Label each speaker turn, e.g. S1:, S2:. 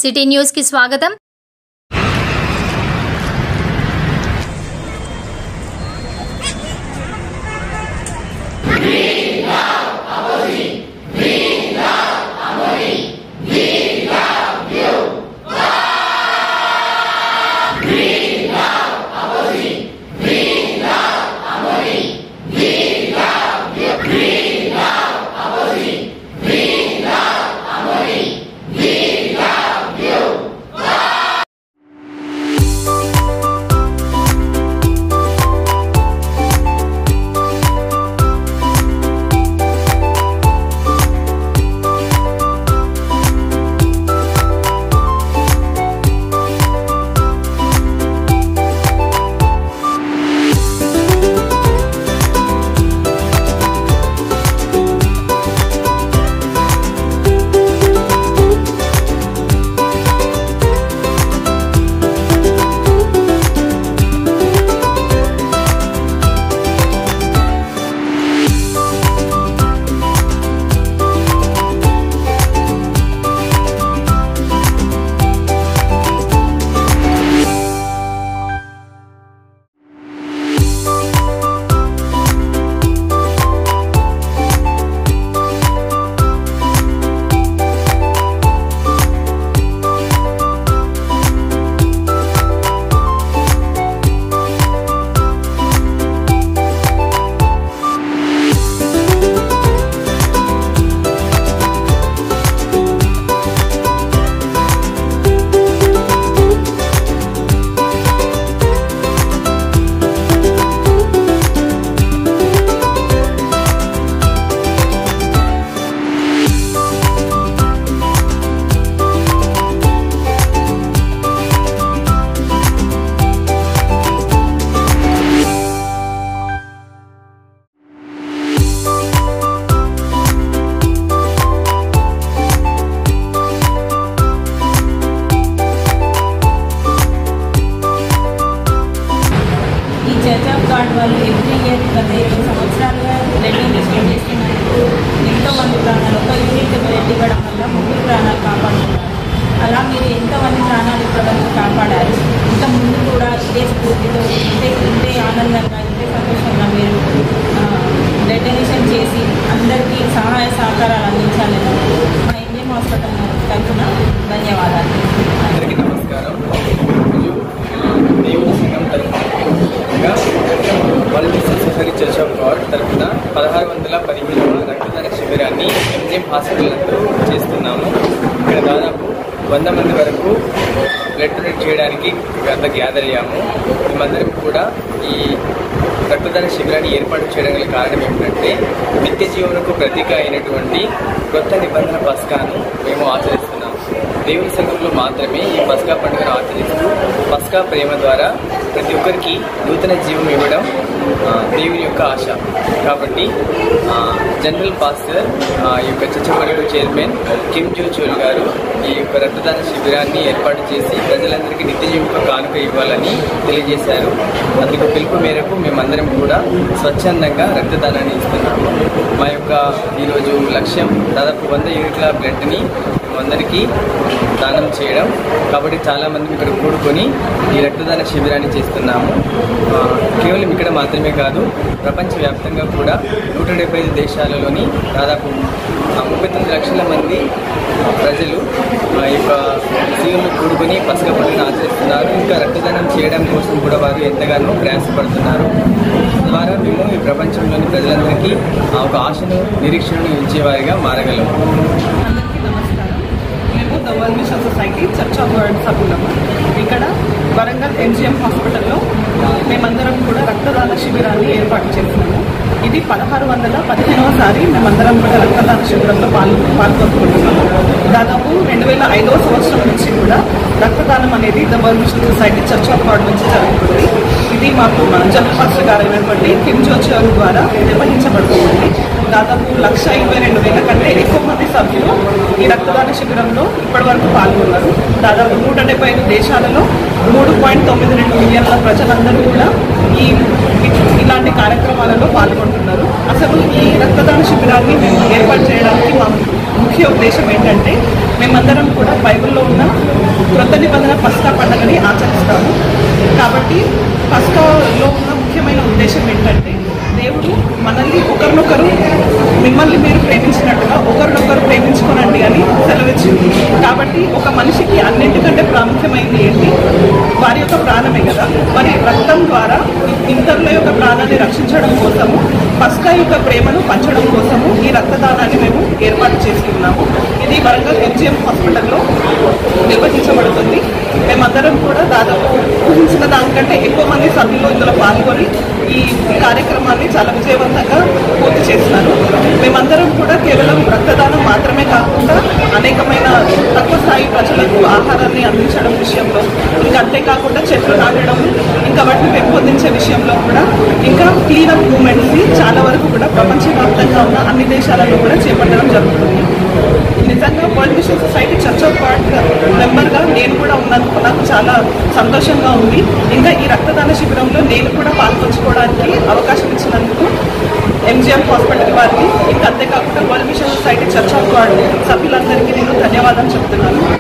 S1: City news కి స్వాగతం।
S2: వాళ్ళు ఎవ్రీ ఇయర్ గత 20 సంవత్సరాలుగా బ్లడ్ డొనేషన్ చేస్తున్నారు। ఎంతోమంది ప్రాణాలు ఒక యూనిట్ బ్లడ్ ఇవ్వడం వల్ల 3 ప్రాణాలు కాపాడుతున్నారు। అలా మీరు ఎంతమంది ప్రాణాలు ఇప్పటివరకు కాపాడారు। ఇంత ముందు కూడా ఇదే స్ఫూర్తితో ఇంతే ఆనందంగా ఇంతే సంతోషంగా మీరు బ్లడ్ డొనేషన్ చేసి అందరికీ సహాయ సహకారాలు అందించాలని మా ఇండియన్ హాస్పిటల్ తరఫున ధన్యవాదాలు।
S3: అందరికీ నమస్కారం। దేవుని సంఘం తరఫున world society Church of God తరఫున 1615వ రక్తదాన శిబిరాన్ని ఎంజిఎం హాస్పిటల్ నందు చేస్తున్నాము। ఇక్కడ దాదాపు 100 మంది వరకు బ్లడ్ డొనేట్ చేయడానికి అంత గ్యాదర్ అయ్యాము। మేమందరం కూడా ఈ రక్తదాన శిబిరాన్ని ఏర్పాటు చేయడానికి కారణం ఏమిటంటే నిత్య జీవనకు ప్రతీక అయినటువంటి కొత్త నిబంధన పస్కాను మేము ఆచరిస్తున్నాము। దేవుని సంఘంలో మాత్రమే ఈ పస్కా పండుగను ఆచరిస్తూ పస్కా ప్రేమ ద్వారా ప్రతి ఒక్కరికి నూతన జీవం ఇవ్వడం దేవుని యొక్క ఆశ। కాబట్టి జనరల్ పాస్టర్ ఈ యొక్క చర్చ్ చైర్మన్ కిమ్ జో చోల్ గారు ఈ యొక్క రక్తదాన శిబిరాన్ని ఏర్పాటు చేసి ప్రజలందరికీ నిత్య జీవితం కానుక ఇవ్వాలని తెలియజేశారు। అందుకు పిలుపు మేరకు మేమందరం కూడా స్వచ్ఛందంగా రక్తదానాన్ని ఇస్తున్నాము। మా యొక్క ఈరోజు లక్ష్యం దాదాపు 100 యూనిట్ల బ్లడ్ని అందరికీ దానం చేయడం। కాబట్టి చాలామంది ఇక్కడ కూడుకొని ఈ రక్తదాన శిబిరాన్ని చేస్తున్నాము। కేవలం ఇక్కడ మాత్రమే కాదు, ప్రపంచవ్యాప్తంగా కూడా 175 దేశాలలోని దాదాపు 39 లక్షల మంది ప్రజలు ఈ యొక్క శిబిరంలో కూడుకొని పస్కా పండుగను ఆచరిస్తున్నారు। ఇంకా రక్తదానం చేయడం కోసం కూడా వారు ఎంతగానో ప్రయాసపడుతున్నారు। ద్వారా మేము ఈ ప్రపంచంలోని ప్రజలందరికీ ఒక ఆశను నిరీక్షణను ఇచ్చేవారిగా మారగలము।
S4: The World Mission Society Church of God సభ్యులము ఇక్కడ వరంగల్ ఎంజిఎం హాస్పిటల్లో మేమందరం కూడా రక్తదాన శిబిరాన్ని ఏర్పాటు చేస్తున్నాము। ఇది 1615వసారి మేమందరం కూడా రక్తదాన శిబిరంలో పాల్గొంటున్నాము। దాదాపు 2005వ సంవత్సరం నుంచి కూడా రక్తదానం అనేది the World Mission Society Church of God నుంచి జరుగుతుంది। ఇది మాకు జనరల్ పాస్టర్ గారు అయినటువంటి కిమ్ జో చోల్ ద్వారా నిర్వహించబడుతుంది। దాదాపు 1,22,000 కంటే ఎక్కువ మంది సభ్యులు ఈ రక్తదాన శిబిరంలో ఇప్పటివరకు పాల్గొన్నారు। దాదాపు 175 దేశాలలో 3.92 మిలియన్ల ప్రజలందరూ కూడా ఇలాంటి కార్యక్రమాలలో పాల్గొంటున్నారు। అసలు ఈ రక్తదాన శిబిరాన్ని మేము ఏర్పాటు చేయడానికి మా ముఖ్య ఉద్దేశం ఏంటంటే మేమందరం కూడా బైబిల్లో ఉన్న క్రొత్త నిబంధన పస్కా పండుగని ఆచరిస్తాము. కాబట్టి పస్కాలో ఉన్న ముఖ్యమైన ఉద్దేశం ఏంటంటే దేవుడు మనల్ని ఒకరినొకరు మిమ్మల్ని మీరు ప్రేమించినట్టుగా ఒకరినొకరు ప్రేమించుకోనండి అని సెలవిచ్చింది. కాబట్టి ఒక మనిషికి అన్నింటికంటే ప్రాముఖ్యమైనది ఏంటి? వారి యొక్క ప్రాణమే కదా. మరి రక్తం ద్వారా ఇతరుల యొక్క ప్రాణాన్ని రక్షించడం కోసము, పస్కా యొక్క ప్రేమను పంచడం కోసము ఈ రక్తదానాన్ని మేము ఏర్పాటు చేసుకున్నాము. ఇది వరంగల్ MGM హాస్పిటల్లో నిర్వహించబడుతుంది. మేమందరం కూడా దాదాపు ఊహించిన దానికంటే ఎక్కువ మంది సభ్యులు ఇందులో పాల్గొని ఈ కార్యక్రమాన్ని చాలా విజయవంతంగా పూర్తి చేస్తున్నారు. మేమందరం కూడా కేవలం రక్తదానం మాత్రమే కాకుండా అనేకమైన తక్కువ స్థాయి ప్రజలకు ఆహారాన్ని అందించడం విషయంలో, ఇంకా అంతేకాకుండా చెట్లు నాటడం, ఇంకా వాటిని పెంపొందించే విషయంలో కూడా, ఇంకా క్లీనప్ మూమెంట్స్ని చాలా వరకు కూడా ప్రపంచవ్యాప్తంగా ఉన్న అన్ని దేశాలలో కూడా చేపట్టడం జరుగుతుంది. నిజంగా World Mission Society Church of God మెంబర్గా నేను కూడా ఉన్నందుకు నాకు చాలా సంతోషంగా ఉంది. ఇంకా ఈ రక్తదాన శిబిరంలో నేను కూడా పాల్పంచుకోవడానికి అవకాశం ఇచ్చినందుకు MGM హాస్పిటల్ వారికి, ఇంకా అంతేకాకుండా World Mission Society Church of God సభ్యులందరికీ నేను ధన్యవాదాలు చెప్తున్నాను.